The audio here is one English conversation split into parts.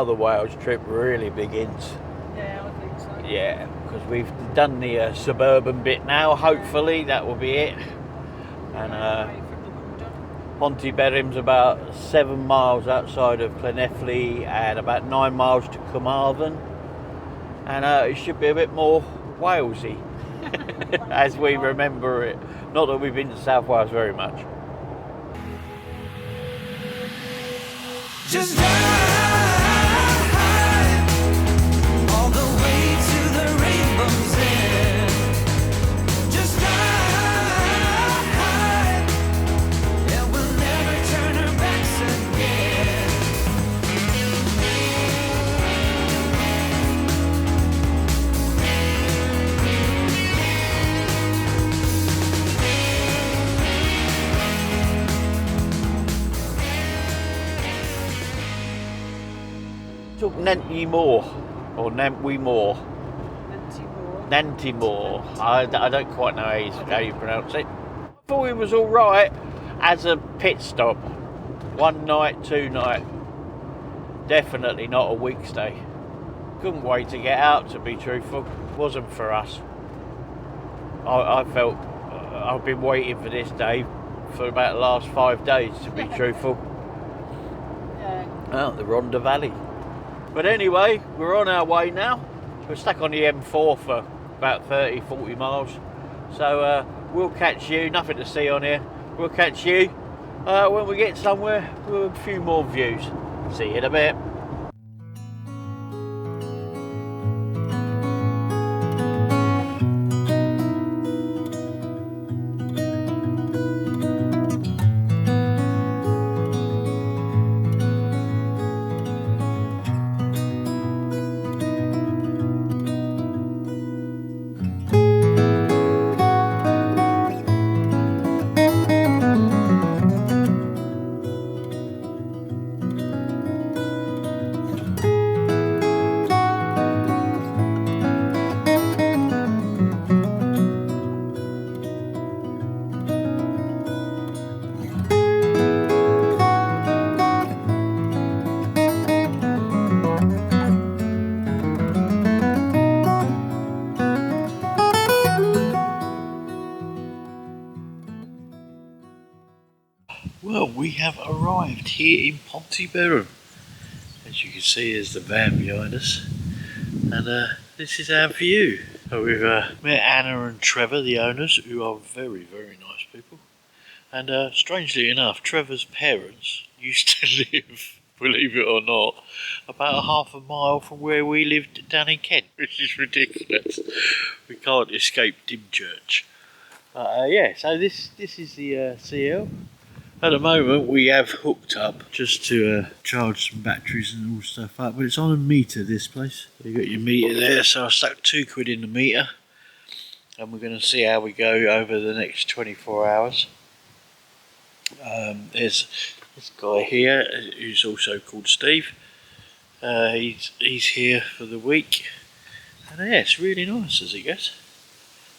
now the Wales trip really begins. Yeah, I think so. Yeah, because we've done the suburban bit now. Hopefully that will be it. And Pontyberrim's about 7 miles outside of Llanelli and about 9 miles to Carmarthen, and it should be a bit more Walesy as we remember it. Not that we've been to South Wales very much. Just all the way to the rainbow's end. Just and we'll never turn our backs again. Took Nanty Moor or Nantwy Moor. Nanty Moor. I don't quite know how you pronounce it. I thought it was all right as a pit stop. 1 night, 2 night. Definitely not a week stay. Couldn't wait to get out, to be truthful. Wasn't for us. I felt I've been waiting for this day for about the last 5 days, to be truthful. Yeah. Out the Rhondda Valley. But anyway, we're on our way now. We're stuck on the M4 for about 30-40 miles. So we'll catch you. Nothing to see on here. We'll catch you when we get somewhere with a few more views. See you in a bit. Well, we have arrived here in Pontyberrim. As you can see, there's the van behind us, and this is our view. So we've met Anna and Trevor, the owners, who are very, very nice people. And strangely enough, Trevor's parents used to live, believe it or not, about 1/2 mile from where we lived down in Kent, which is ridiculous. We can't escape Dymchurch. Yeah, so this is the CL. At the moment we have hooked up just to charge some batteries and all stuff up, but it's on a meter, this place. You've got your meter there, so I stuck £2 in the meter, and we're going to see how we go over the next 24 hours. There's this guy here who's also called Steve. He's here for the week, and yeah, it's really nice as it goes.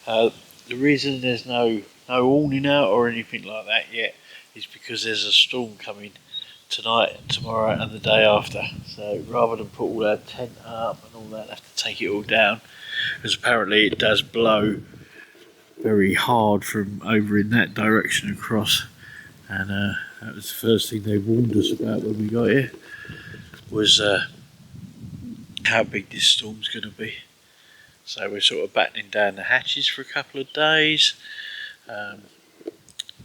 The reason there's no awning out or anything like that yet is because there's a storm coming tonight, tomorrow and the day after. So rather than put all our tent up and all that, I have to take it all down, because apparently it does blow very hard from over in that direction across. And that was the first thing they warned us about when we got here, was how big this storm's going to be. So we're sort of battening down the hatches for a couple of days.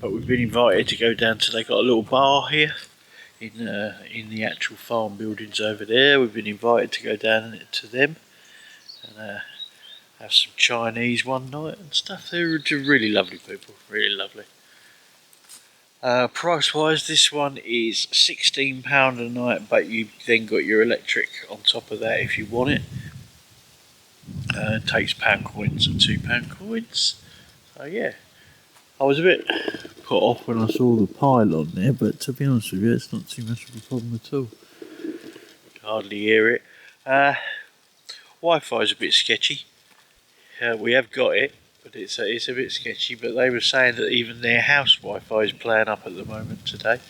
But we've been invited to go down to, they got a little bar here in the actual farm buildings over there. We've been invited to go down to them and have some Chinese one night and stuff. They're really lovely people, really lovely. Price wise, this one is £16 a night, but you've then got your electric on top of that if you want it. It takes pound coins and £2 coins. So yeah, I was a bit put off when I saw the pylon there, but to be honest with you, it's not too much of a problem at all. Hardly hear it. Wi-Fi is a bit sketchy. We have got it, but it's a bit sketchy. But they were saying that even their house Wi-Fi is playing up at the moment today.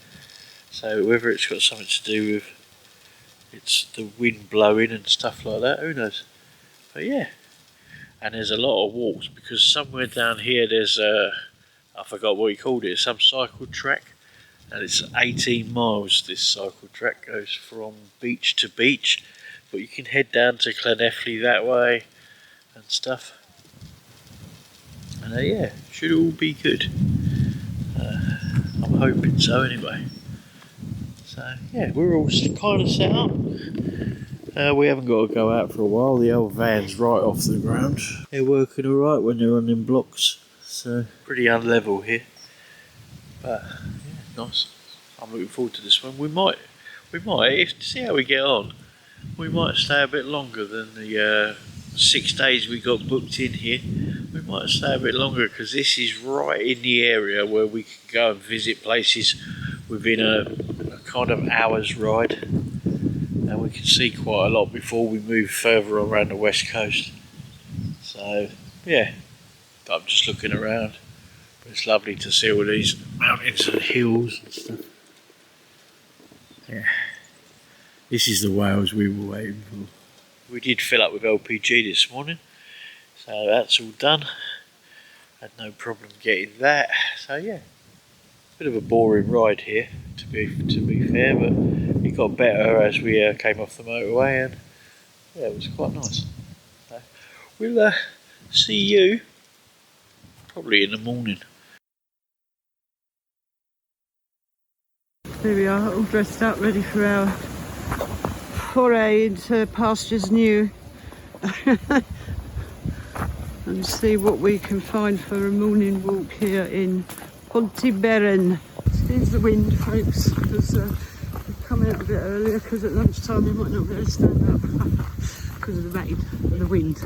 So whether it's got something to do with it's the wind blowing and stuff like that, who knows. But yeah, and there's a lot of walks because somewhere down here there's I forgot what he called it, some cycle track, and it's 18 miles. This cycle track goes from beach to beach, but you can head down to Llanelli that way and stuff. And yeah, should all be good. I'm hoping so anyway. So yeah, we're all kind of set up. We haven't got to go out for a while. The old van's right off the ground. They're working alright when they're on them blocks. So pretty unlevel here. But yeah, nice. I'm looking forward to this one. We might, if see how we get on. We might stay a bit longer than the 6 days we got booked in here. We might stay a bit longer because this is right in the area where we can go and visit places within a kind of hour's ride, and we can see quite a lot before we move further around the west coast. So yeah, I'm just looking around, but it's lovely to see all these mountains and hills and stuff. Yeah, this is the Wales we were waiting for. We did fill up with LPG this morning, so that's all done. Had no problem getting that. So yeah, bit of a boring ride here to be fair, but it got better as we came off the motorway, and yeah, it was quite nice. So we'll see you probably in the morning. Here we are, all dressed up, ready for our foray into pastures new. And see what we can find for a morning walk here in Pontyberyn. Excuse the wind, folks, because we've come out a bit earlier because at lunchtime we might not be able to stand up because of the rain and the wind.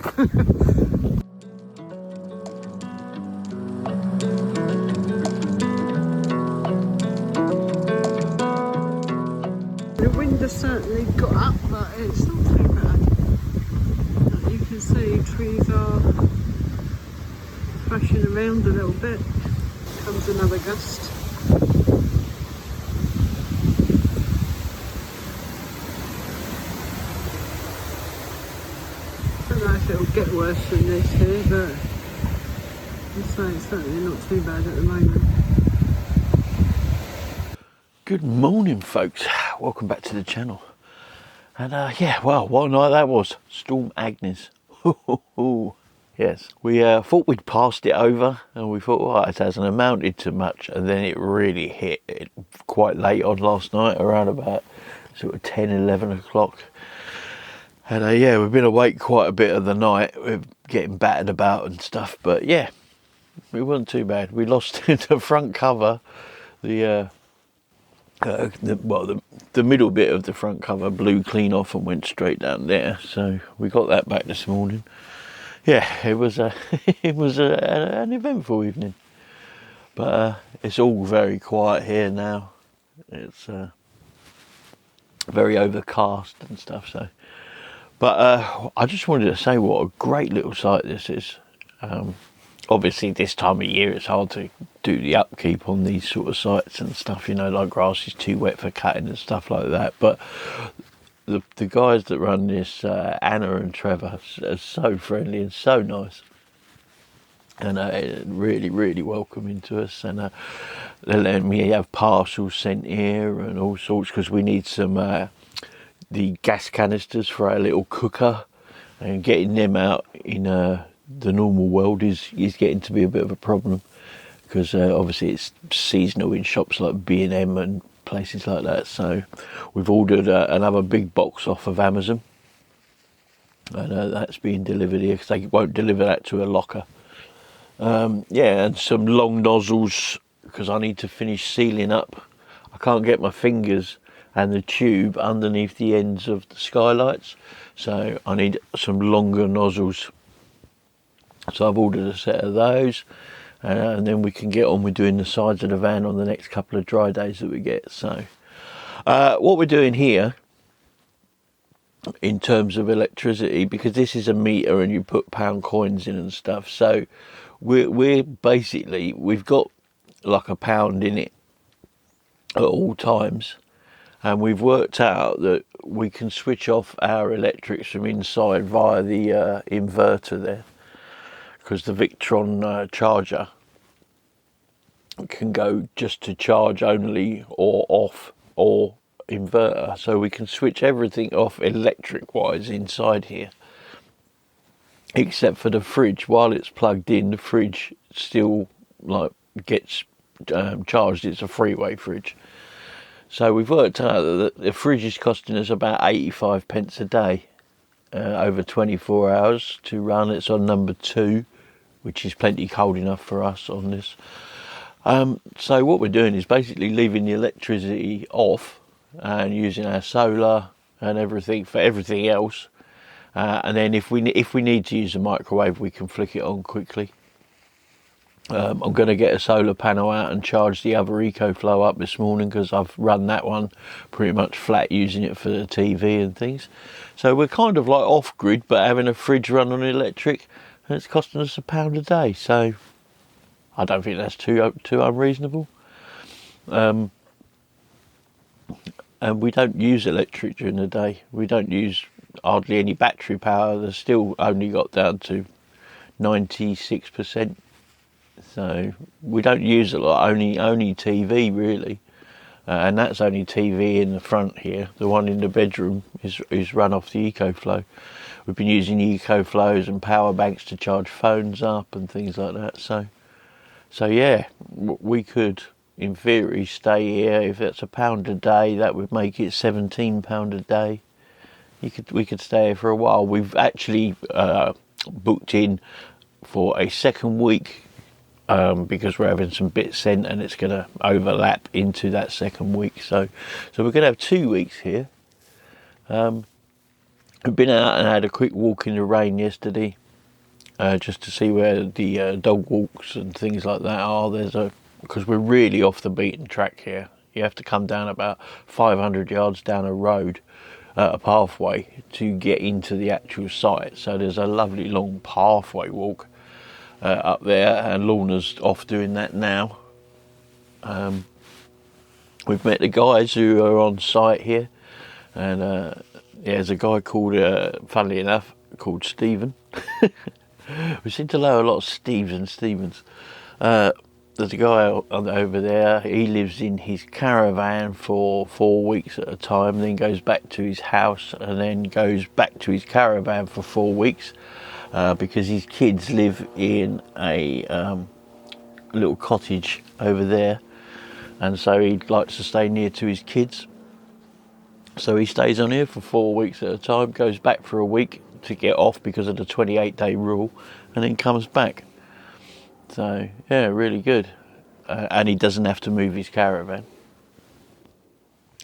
The wind has certainly got up, but it's not too bad. You can see trees are thrashing around a little bit. Comes another gust. I don't know if it'll get worse than this here, but I'd say it's certainly not too bad at the moment. Good morning, folks. Welcome back to the channel. And yeah, well, what a night that was. Storm Agnes. Yes, we thought we'd passed it over, and we thought, well, it hasn't amounted to much, and then it really hit it quite late on last night, around about sort of 10, 11 o'clock. And yeah, we've been awake quite a bit of the night. We're getting battered about and stuff, but yeah, it wasn't too bad. We lost the front cover, the middle bit of the front cover blew clean off and went straight down there, so we got that back this morning. Yeah, it was an eventful evening, but it's all very quiet here now. It's very overcast and stuff. So, but I just wanted to say what a great little site this is. Obviously, this time of year it's hard to do the upkeep on these sort of sites and stuff. You know, like grass is too wet for cutting and stuff like that. But the guys that run this, Anna and Trevor, are so friendly and so nice, and really, really welcoming to us. And they're letting me have parcels sent here and all sorts, because we need some the gas canisters for our little cooker, and getting them out in the normal world is getting to be a bit of a problem, because obviously it's seasonal in shops like B&M and places like that. So we've ordered another big box off of Amazon, and that's being delivered here because they won't deliver that to a locker. Yeah, and some long nozzles, because I need to finish sealing up. I can't get my fingers and the tube underneath the ends of the skylights, so I need some longer nozzles. So I've ordered a set of those, and then we can get on with doing the sides of the van on the next couple of dry days that we get. So what we're doing here in terms of electricity, because this is a meter and you put pound coins in and stuff, so we're basically, we've got like a pound in it at all times, and we've worked out that we can switch off our electrics from inside via the inverter there, because the Victron charger can go just to charge only or off or inverter, so we can switch everything off electric wise inside here except for the fridge. While it's plugged in, the fridge still like gets charged. It's a freeway fridge. So we've worked out that the fridge is costing us about 85 pence a day over 24 hours to run. It's on number 2, which is plenty cold enough for us on this. So what we're doing is basically leaving the electricity off and using our solar and everything for everything else. And then if we need to use a microwave, we can flick it on quickly. I'm going to get a solar panel out and charge the other EcoFlow up this morning, because I've run that one pretty much flat using it for the TV and things. So we're kind of like off grid, but having a fridge run on electric, and it's costing us £1 a day. So I don't think that's too unreasonable. And we don't use electric during the day. We don't use hardly any battery power. They've still only got down to 96%. So we don't use a lot, only TV really, and that's only TV in the front here. The one in the bedroom is run off the EcoFlow. We've been using EcoFlows and power banks to charge phones up and things like that. So yeah, we could, in theory, stay here. If it's £1 a day, that would make it £17 a day. We could stay here for a while. We've actually booked in for a second week. Because we're having some bits sent and it's going to overlap into that second week. So we're going to have 2 weeks here. We've been out and had a quick walk in the rain yesterday, just to see where the dog walks and things like that are. Because we're really off the beaten track here. You have to come down about 500 yards down a road, a pathway, to get into the actual site. So there's a lovely long pathway walk up there, and Lorna's off doing that now. We've met the guys who are on site here, and there's a guy called, funnily enough, called Stephen. We seem to know a lot of Steves and Stevens. There's a guy over there. He lives in his caravan for 4 weeks at a time, then goes back to his house, and then goes back to his caravan for 4 weeks. Because his kids live in a little cottage over there, and so he likes to stay near to his kids. So he stays on here for 4 weeks at a time, goes back for a week to get off because of the 28-day rule, and then comes back. So yeah, really good. And he doesn't have to move his caravan.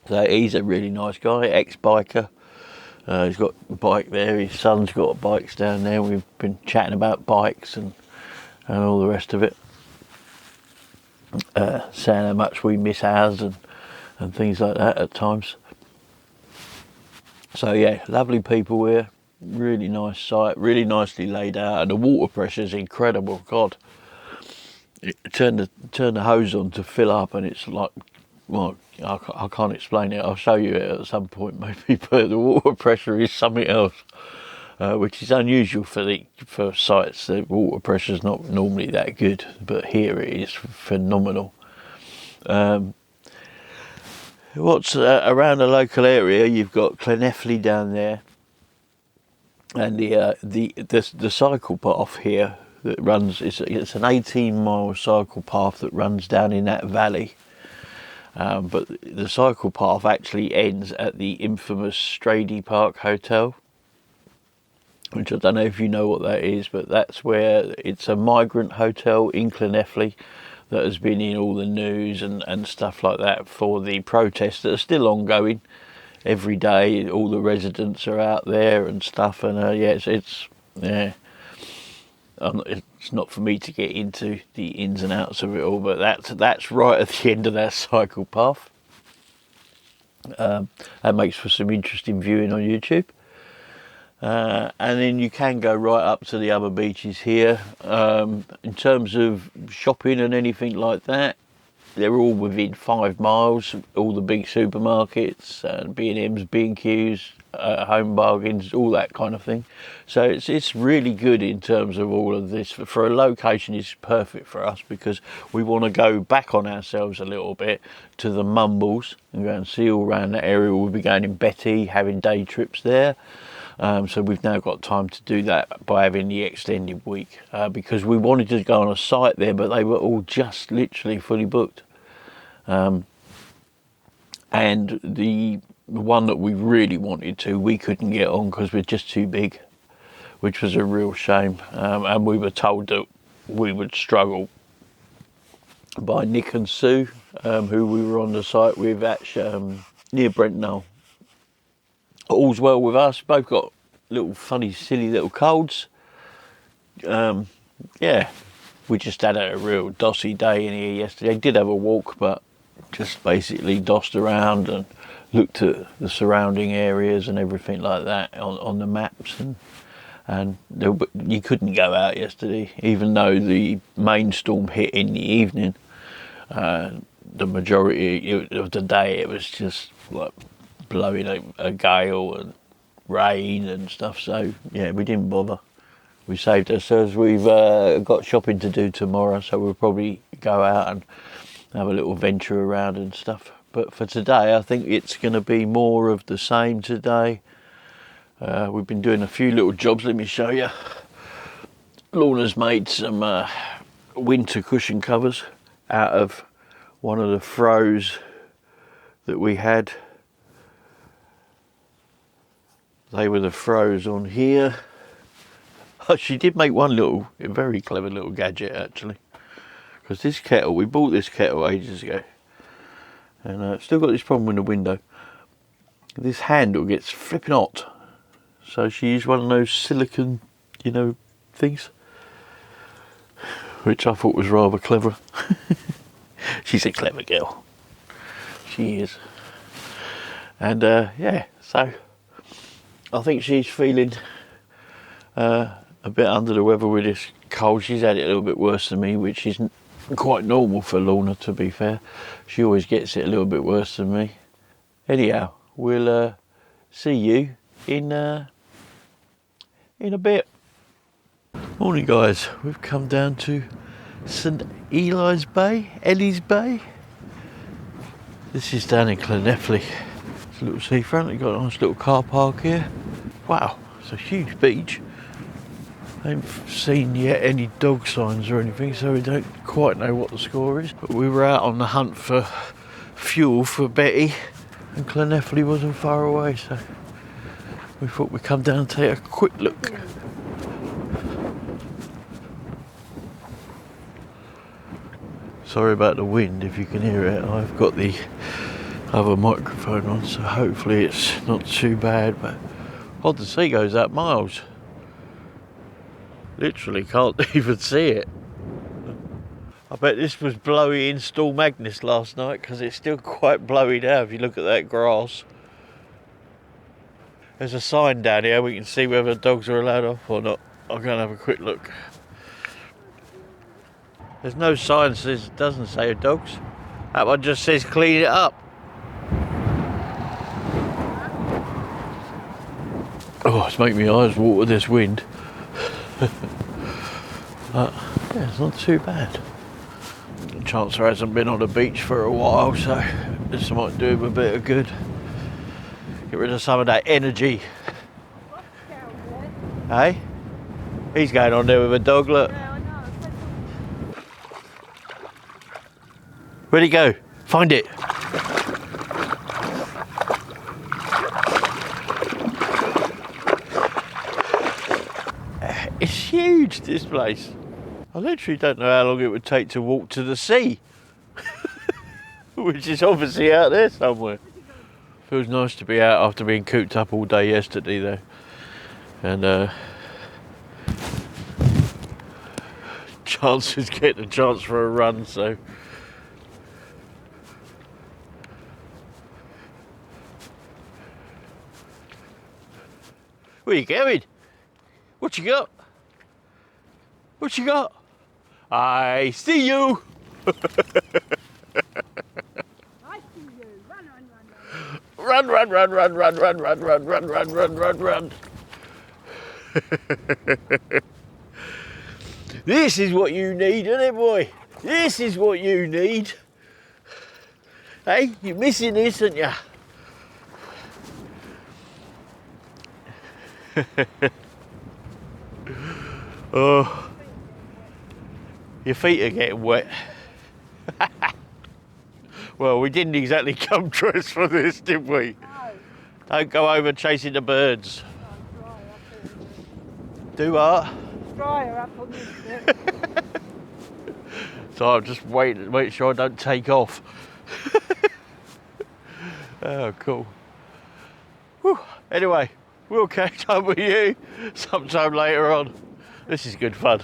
So he's a really nice guy, ex-biker. He's got a bike there, his son's got bikes down there. We've been chatting about bikes and all the rest of it. Saying how much we miss ours and things like that at times. So yeah, lovely people here, really nice site, really nicely laid out, and the water pressure is incredible. God, turn the hose on to fill up, and it's like, well, I can't explain it. I'll show you it at some point maybe, but the water pressure is something else, which is unusual for sites. The water pressure is not normally that good, but here it is phenomenal. What's around the local area? You've got Llanelli down there, and the cycle path here that runs. It's an 18-mile cycle path that runs down in that valley. But the cycle path actually ends at the infamous CWRTY Park Hotel, which I don't know if you know what that is, but that's where it's a migrant hotel in Llanelli that has been in all the news and stuff like that for the protests that are still ongoing every day. All the residents are out there and stuff, and it's not for me to get into the ins and outs of it all, but that's right at the end of that cycle path. That makes for some interesting viewing on YouTube. And then you can go right up to the other beaches here. In terms of shopping and anything like that, they're all within 5 miles, all the big supermarkets, B&M's, B&Q's, Home Bargains, all that kind of thing. So it's really good in terms of all of this. For a location, it's perfect for us because we want to go back on ourselves a little bit to the Mumbles and go and see all around that area. We'll be going in Betty, having day trips there. So we've now got time to do that by having the extended week because we wanted to go on a site there, but they were all just literally fully booked. And the one that we really wanted to, we couldn't get on because we're just too big, which was a real shame. And we were told that we would struggle by Nick and Sue, who we were on the site with at near Brentnell. All's well with us, both got little funny silly little colds. Yeah, we just had a real dossy day in here yesterday. Did have a walk, but just basically dossed around and looked at the surrounding areas and everything like that on the maps, and you couldn't go out yesterday even though the main storm hit in the evening. The majority of the day it was just like blowing a gale and rain and stuff, so yeah, we didn't bother. We saved ourselves. We've got shopping to do tomorrow, so we'll probably go out and have a little venture around and stuff. But for today, I think it's going to be more of the same today. We've been doing a few little jobs. Let me show you. Lorna's made some winter cushion covers out of one of the throws that we had. They were the throws on here. Oh, she did make a very clever little gadget actually. Because this kettle, we bought this kettle ages ago. And still got this problem with the window. This handle gets flipping hot. So she used one of those silicone, things. Which I thought was rather clever. She's a clever girl. She is. And yeah, so I think she's feeling a bit under the weather with this cold. She's had it a little bit worse than me, which isn't quite normal for Lorna, to be fair. She always gets it a little bit worse than me. Anyhow, we'll see you in a bit. Morning guys, we've come down to St Ellie's Bay. This is down in Llanelli. It's a little seafront. You've got a nice little car park here. Wow, it's a huge beach. I haven't seen yet any dog signs or anything, so we don't quite know what the score is. But we were out on the hunt for fuel for Betty, and Llanelli wasn't far away, so we thought we'd come down and take a quick look. Sorry about the wind if you can hear it. I've got the other microphone on, so hopefully it's not too bad, but the sea goes up miles. Literally can't even see it. I bet this was blowy in Storm Agnes last night because it's still quite blowy now if you look at that grass. There's a sign down here, we can see whether dogs are allowed off or not. I'll go and have a quick look. There's no sign that doesn't say dogs. That one just says clean it up. Oh, it's making my eyes water, this wind. But yeah, it's not too bad. The Chancellor hasn't been on the beach for a while, so this might do him a bit of good. Get rid of some of that energy. Hey? He's going on there with a dog, look. Where'd he go? Find it. It's huge, this place. I literally don't know how long it would take to walk to the sea. Which is obviously out there somewhere. Feels nice to be out after being cooped up all day yesterday though. And Chance's getting a chance for a run, so where you going? What you got? What you got? I see you. Run, run, run, run, run, run, run, run, run, run, run, run, run. This is what you need, isn't it, boy? This is what you need. Hey, you're missing this, aren't you? Oh, your feet are getting wet. Well, we didn't exactly come dressed for this, did we? No. Don't go over chasing the birds. Oh, dry up Do what? Dryer up on this bit. So I'm just wait sure I don't take off. Oh, cool. Whew. Anyway, we'll catch up with you sometime later on. This is good fun.